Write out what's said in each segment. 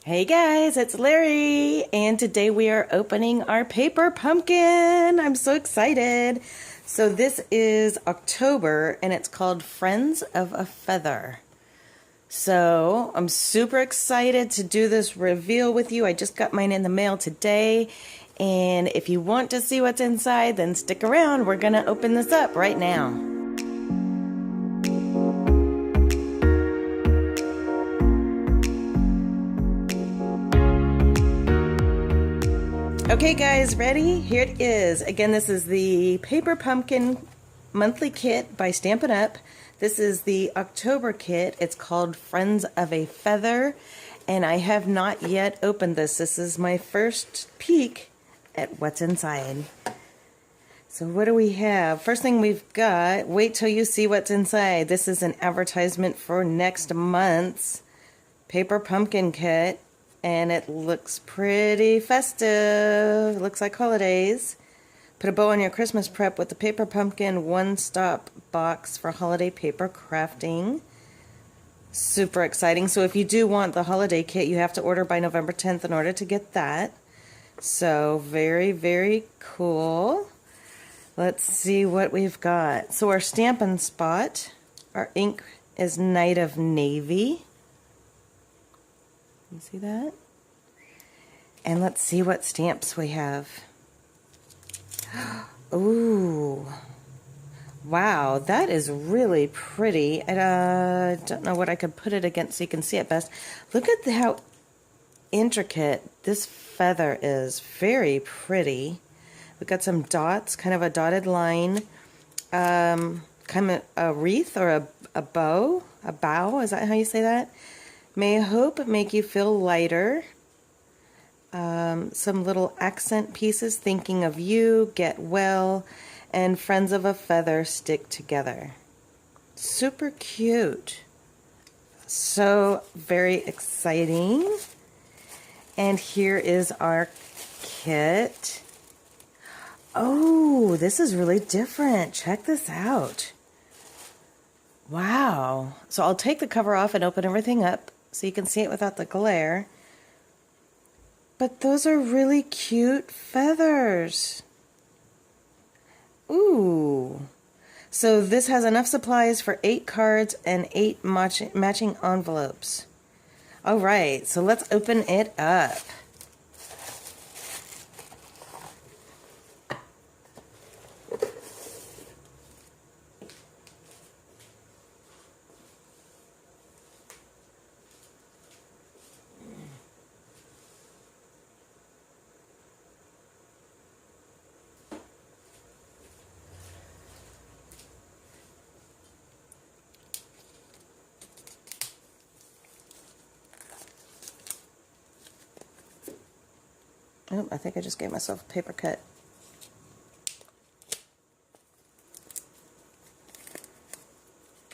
Hey guys, it's Larry, and today we are opening our paper pumpkin. I'm so excited. So this is October, and it's called Friends of a Feather. So I'm super excited to do this reveal with you. I just got mine in the mail today, and if you want to see what's inside, then stick around. We're gonna open this up right now. Okay guys, ready? Here it is. Again, this is the Paper Pumpkin Monthly Kit by Stampin' Up. This is the October kit. It's called Friends of a Feather, and I have not yet opened this. This is my first peek at what's inside. So what do we have? First thing we've got, wait till you see what's inside. This is an advertisement for next month's Paper Pumpkin kit. And it looks pretty festive. It looks like holidays. Put a bow on your Christmas prep with the Paper Pumpkin one-stop box for holiday paper crafting. Super exciting. So if you do want the holiday kit, you have to order by November 10th in order to get that. So very, very cool. Let's see what we've got. So our Stampin' Spot, our ink is Night of Navy. You see that? And let's see what stamps we have. Ooh. Wow, that is really pretty. I don't know what I could put it against so you can see it best. Look at how intricate this feather is. Very pretty. We've got some dots, kind of a dotted line. Kind of a wreath or a bow. A bow, is that how you say that? May hope make you feel lighter. Some little accent pieces, thinking of you, get well, and friends of a feather stick together. Super cute. So very exciting. And here is our kit. Oh, this is really different. Check this out. Wow. So I'll take the cover off and open everything up so you can see it without the glare. But those are really cute feathers. Ooh. So this has enough supplies for 8 cards and 8 matching envelopes. All right, so let's open it up. Oh, I think I just gave myself a paper cut.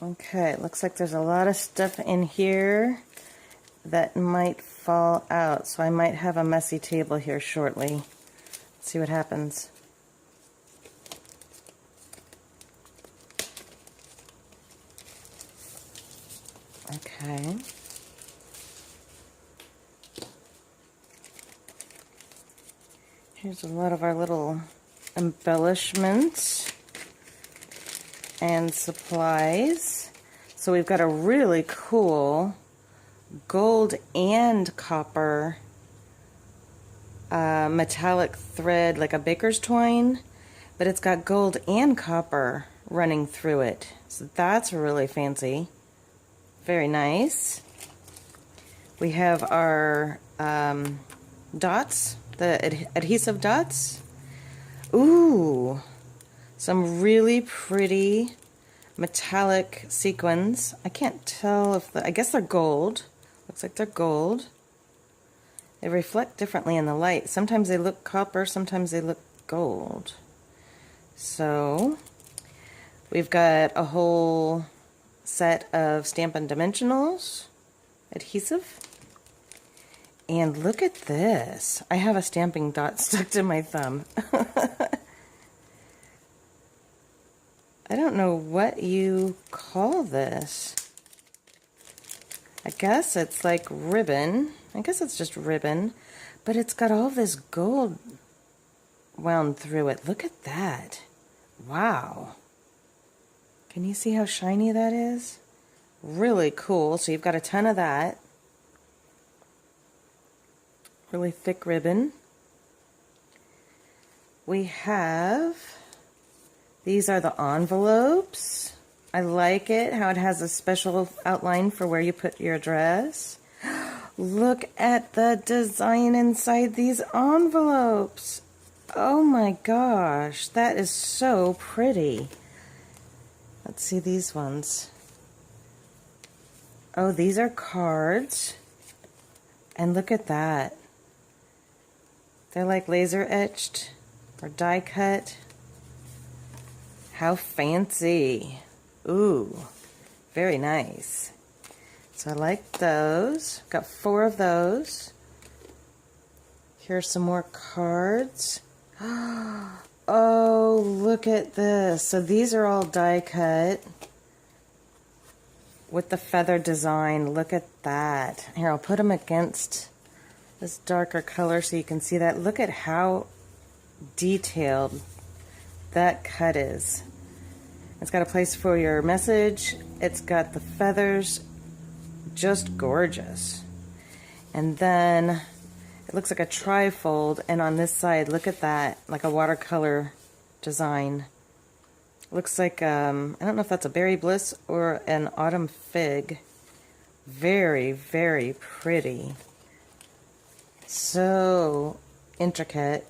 Okay, it looks like there's a lot of stuff in here that might fall out, so I might have a messy table here shortly. Let's see what happens. Okay. Here's a lot of our little embellishments and supplies. So we've got a really cool gold and copper metallic thread, like a baker's twine, but it's got gold and copper running through it. So that's really fancy. Very nice. We have our dots, the adhesive dots. Ooh, some really pretty metallic sequins. I can't tell if I guess they're gold. Looks like they're gold. They reflect differently in the light. Sometimes they look copper, sometimes they look gold. So we've got a whole set of Stampin' Dimensionals adhesive. And look at this. I have a stamping dot stuck to my thumb. I don't know what you call this. I guess it's like ribbon. I guess it's just ribbon, but it's got all this gold wound through it. Look at that. Wow. Can you see how shiny that is? Really cool. So you've got a ton of that. Really thick ribbon. We have, these are the envelopes. I like it, how it has a special outline for where you put your address. Look at the design inside these envelopes. Oh my gosh, that is so pretty. Let's see these ones. Oh, these are cards. And look at that. They're like laser etched or die cut. How fancy. Ooh, very nice. So I like those. Got 4 of those. Here's some more cards. Oh, look at this. So these are all die cut with the feather design. Look at that. Here, I'll put them against this darker color so you can see that. Look at how detailed that cut is. It's got a place for your message. It's got the feathers. Just gorgeous. And then it looks like a trifold, and on this side, look at that, like a watercolor design. Looks like, I don't know if that's a berry bliss or an autumn fig. Very, very pretty. So intricate.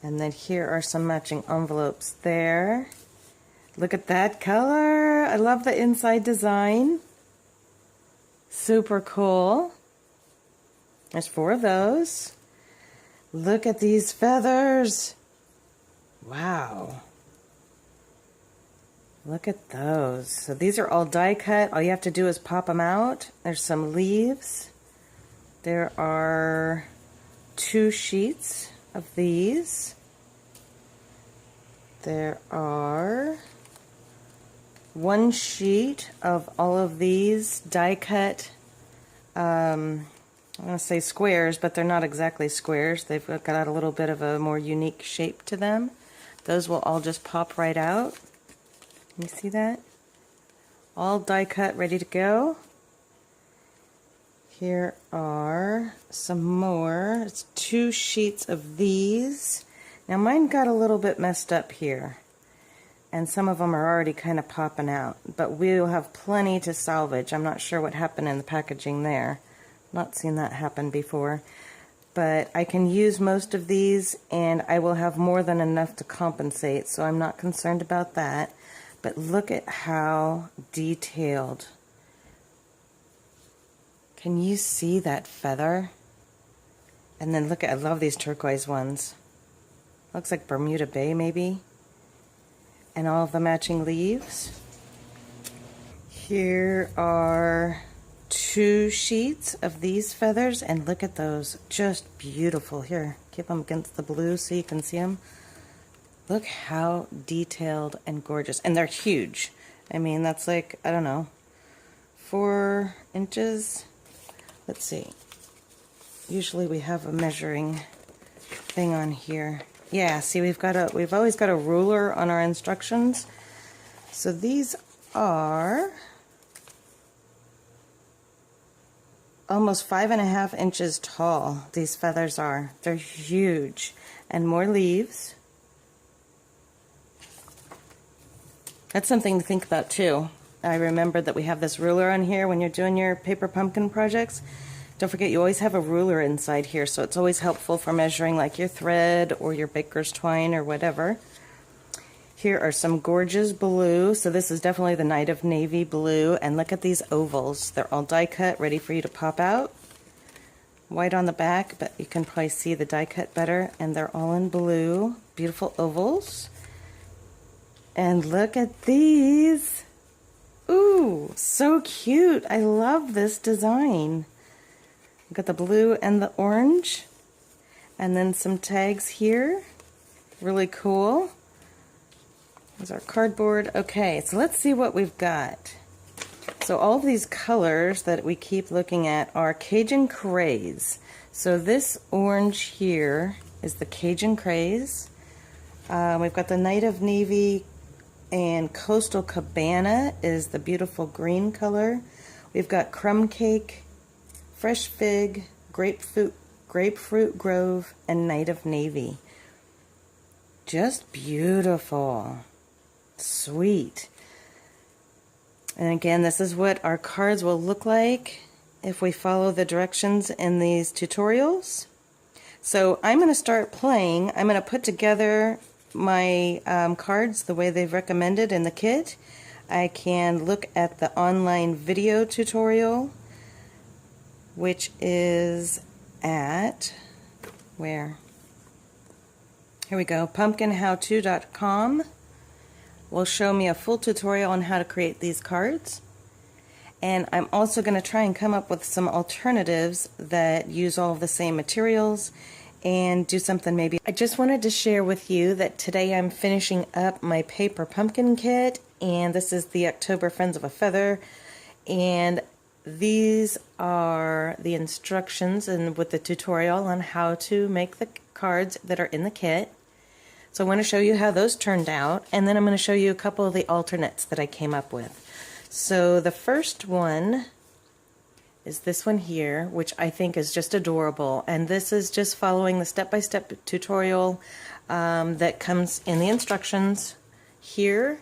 And then here are some matching envelopes there. Look at that color. I love the inside design. Super cool. There's 4 of those. Look at these feathers. Wow. Look at those. So these are all die cut. All you have to do is pop them out. There's some leaves. There are 2 sheets of these. There are 1 sheet of all of these die cut, I'm going to say squares, but they're not exactly squares. They've got a little bit of a more unique shape to them. Those will all just pop right out. Can you see that? All die cut, ready to go. Here are some more. It's 2 sheets of these. Now mine got a little bit messed up here, and some of them are already kind of popping out, but we'll have plenty to salvage. I'm not sure what happened in the packaging there. Not seen that happen before, but I can use most of these, and I will have more than enough to compensate, so I'm not concerned about that. But look at how detailed. Can you see that feather? And then look at, I love these turquoise ones. Looks like Bermuda Bay maybe. And all of the matching leaves. Here are 2 sheets of these feathers, and look at those, just beautiful. Here, keep them against the blue so you can see them. Look how detailed and gorgeous, and they're huge. I mean, that's like, I don't know, 4 inches. Let's see. Usually we have a measuring thing on here. Yeah, see, we've always got a ruler on our instructions. So these are almost 5.5 inches tall. These feathers are. They're huge. And more leaves. That's something to think about too. I remember that we have this ruler on here when you're doing your paper pumpkin projects. Don't forget, you always have a ruler inside here, so it's always helpful for measuring like your thread or your baker's twine or whatever. Here are some gorgeous blue. So this is definitely the Night of Navy blue. And look at these ovals. They're all die cut, ready for you to pop out. White on the back, but you can probably see the die cut better. And they're all in blue. Beautiful ovals. And look at these. Ooh, so cute. I love this design. We've got the blue and the orange. And then some tags here. Really cool. There's our cardboard. Okay, so let's see what we've got. So all of these colors that we keep looking at are Cajun Craze. So this orange here is the Cajun Craze. We've got the Night of Navy, and Coastal Cabana is the beautiful green color. We've got Crumb Cake, Fresh Fig, Grapefruit Grove, and Night of Navy. Just beautiful. Sweet. And again, this is what our cards will look like if we follow the directions in these tutorials. So I'm going to start playing. I'm going to put together my cards the way they've recommended in the kit. I can look at the online video tutorial, which is at, where? Here we go, pumpkinhowto.com will show me a full tutorial on how to create these cards. And I'm also going to try and come up with some alternatives that use all of the same materials and do something maybe. I just wanted to share with you that today I'm finishing up my paper pumpkin kit, and this is the October Friends of a Feather, and these are the instructions and with the tutorial on how to make the cards that are in the kit. So I want to show you how those turned out, and then I'm going to show you a couple of the alternates that I came up with. So the first one is this one here, which I think is just adorable, and this is just following the step-by-step tutorial that comes in the instructions here.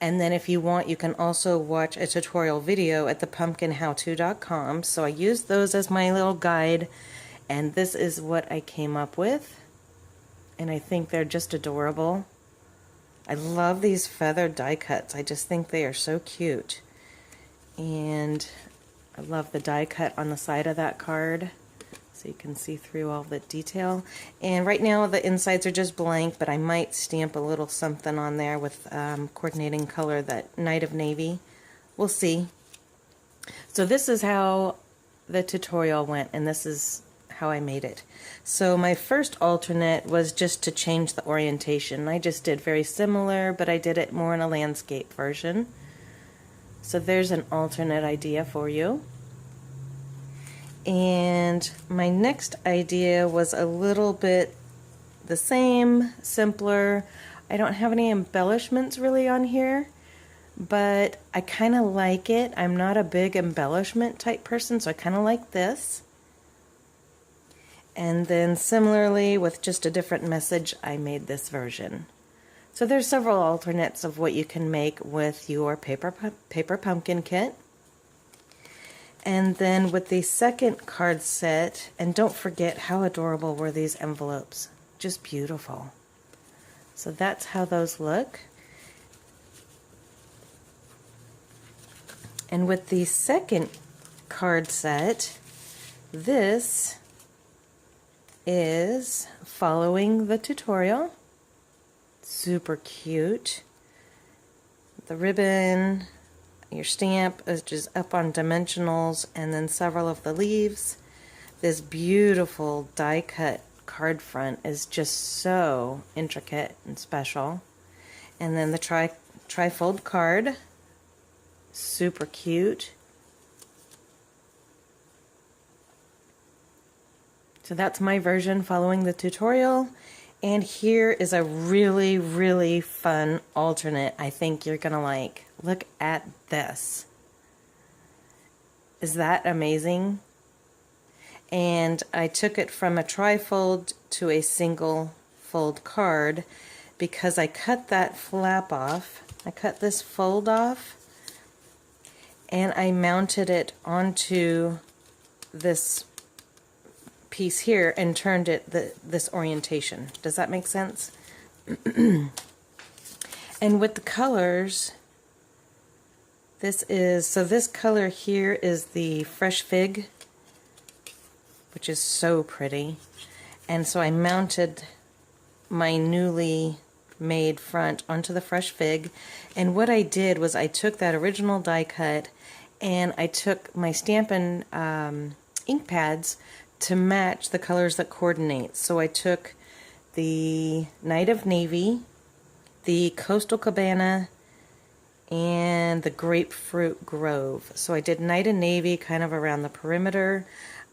And then if you want, you can also watch a tutorial video at thepumpkinhowto.com. So I used those as my little guide, and this is what I came up with. And I think they're just adorable. I love these feather die cuts. I just think they are so cute. And I love the die cut on the side of that card, so you can see through all the detail. And right now the insides are just blank, but I might stamp a little something on there with coordinating color, that Night of Navy. We'll see. So this is how the tutorial went, and this is how I made it. So my first alternate was just to change the orientation. I just did very similar, but I did it more in a landscape version. So there's an alternate idea for you. And my next idea was a little bit the same, simpler. I don't have any embellishments really on here, but I kind of like it. I'm not a big embellishment type person, so I kind of like this. And then similarly, with just a different message, I made this version. So there's several alternates of what you can make with your paper pumpkin kit. And then with the second card set, and don't forget how adorable were these envelopes. Just beautiful. So that's how those look. And with the second card set, this is following the tutorial. Super cute. The ribbon, your stamp is just up on dimensionals, and then several of the leaves. This beautiful die cut card front is just so intricate and special. And then the trifold card, super cute. So that's my version following the tutorial. And here is a really, really fun alternate I think you're gonna like. Look at this. Is that amazing? And I took it from a trifold to a single fold card because I cut that flap off. I cut this fold off and I mounted it onto this piece here and turned it this orientation. Does that make sense? And with the colors, this color here is the Fresh Fig, which is so pretty. And so I mounted my newly made front onto the Fresh Fig, and what I did was I took that original die cut and I took my Stampin' ink pads to match the colors that coordinate. So I took the Night of Navy, the Coastal Cabana, and the Grapefruit Grove. So I did Night and Navy kind of around the perimeter.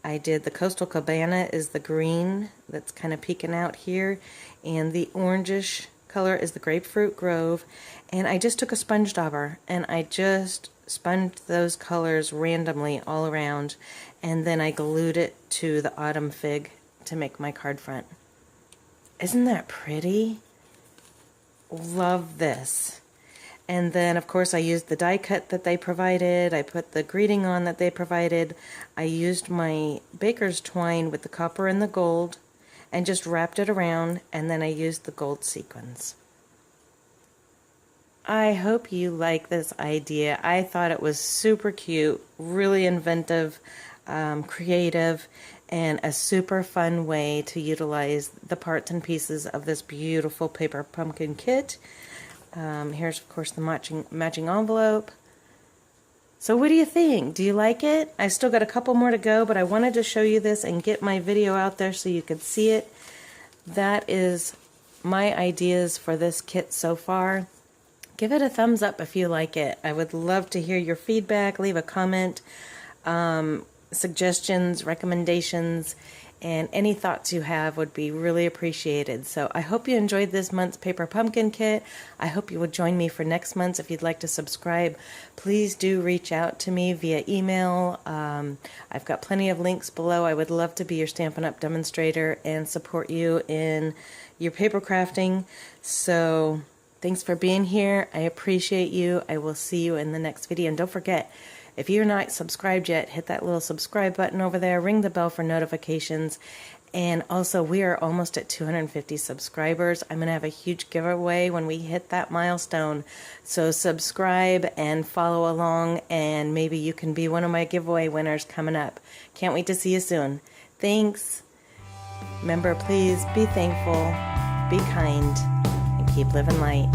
I did the Coastal Cabana is the green that's kind of peeking out here, and the orangish color is the Grapefruit Grove. And I just took a sponge dauber and I just sponged those colors randomly all around, and then I glued it to the Autumn Fig to make my card front. Isn't that pretty? Love this. And then, of course, I used the die cut that they provided. I put the greeting on that they provided. I used my baker's twine with the copper and the gold and just wrapped it around, and then I used the gold sequins. I hope you like this idea. I thought it was super cute, really inventive, creative, and a super fun way to utilize the parts and pieces of this beautiful paper pumpkin kit. Here's, of course, the matching envelope. So what do you think? Do you like it? I still got a couple more to go, but I wanted to show you this and get my video out there so you could see it. That is my ideas for this kit so far. Give it a thumbs up if you like it. I would love to hear your feedback. Leave a comment, suggestions, recommendations, and any thoughts you have would be really appreciated. So I hope you enjoyed this month's paper pumpkin kit. I hope you will join me for next month's. If you'd like to subscribe, please do reach out to me via email. I've got plenty of links below. I would love to be your Stampin' Up! Demonstrator and support you in your paper crafting. So thanks for being here. I appreciate you. I will see you in the next video. And don't forget, if you're not subscribed yet, hit that little subscribe button over there, ring the bell for notifications, and also we are almost at 250 subscribers. I'm going to have a huge giveaway when we hit that milestone, so subscribe and follow along, and maybe you can be one of my giveaway winners coming up. Can't wait to see you soon. Thanks. Remember, please be thankful, be kind, and keep living light.